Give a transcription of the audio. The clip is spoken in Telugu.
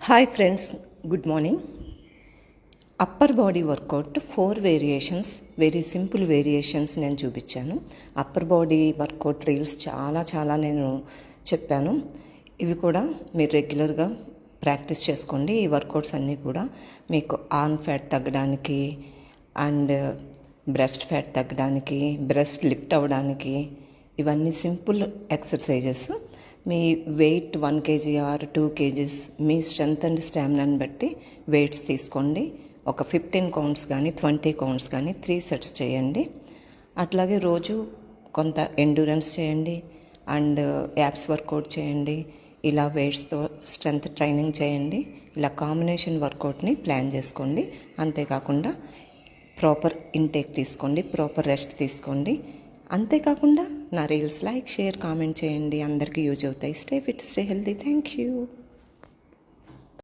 Hi friends, good morning. Upper body work out 4 variations, very simple variations నేను చూపించాను. అప్పర్ బాడీ వర్కౌట్ రీల్స్ చాలా నేను చెప్పాను. ఇవి కూడా మీరు రెగ్యులర్గా ప్రాక్టీస్ చేసుకోండి. ఈ వర్కౌట్స్ అన్నీ కూడా మీకు ఆర్మ్ ఫ్యాట్ తగ్గడానికి అండ్ బ్రెస్ట్ ఫ్యాట్ తగ్గడానికి, బ్రెస్ట్ లిఫ్ట్ అవ్వడానికి, ఇవన్నీ సింపుల్ ఎక్సర్సైజెస్. మీ వెయిట్ 1 kg ఆర్ 2 kgs మీ స్ట్రెంత్ అండ్ స్టామినాని బట్టి వెయిట్స్ తీసుకోండి. ఒక 15 కౌంట్స్ కానీ 20 కౌంట్స్ కానీ 3 సెట్స్ చేయండి. అట్లాగే రోజు కొంత ఎండ్యూరెన్స్ చేయండి అండ్ యాప్స్ వర్కౌట్ చేయండి. ఇలా వెయిట్స్తో స్ట్రెంత్ ట్రైనింగ్ చేయండి. ఇలా కాంబినేషన్ వర్కౌట్ని ప్లాన్ చేసుకోండి. అంతేకాకుండా ప్రాపర్ ఇంటేక్ తీసుకోండి, ప్రాపర్ రెస్ట్ తీసుకోండి. అంతేకాకుండా నా రీల్స్ లైక్, షేర్, కామెంట్ చేయండి. అందరికీ యూజ్ అవుతాయి. Stay fit, stay healthy. Thank you.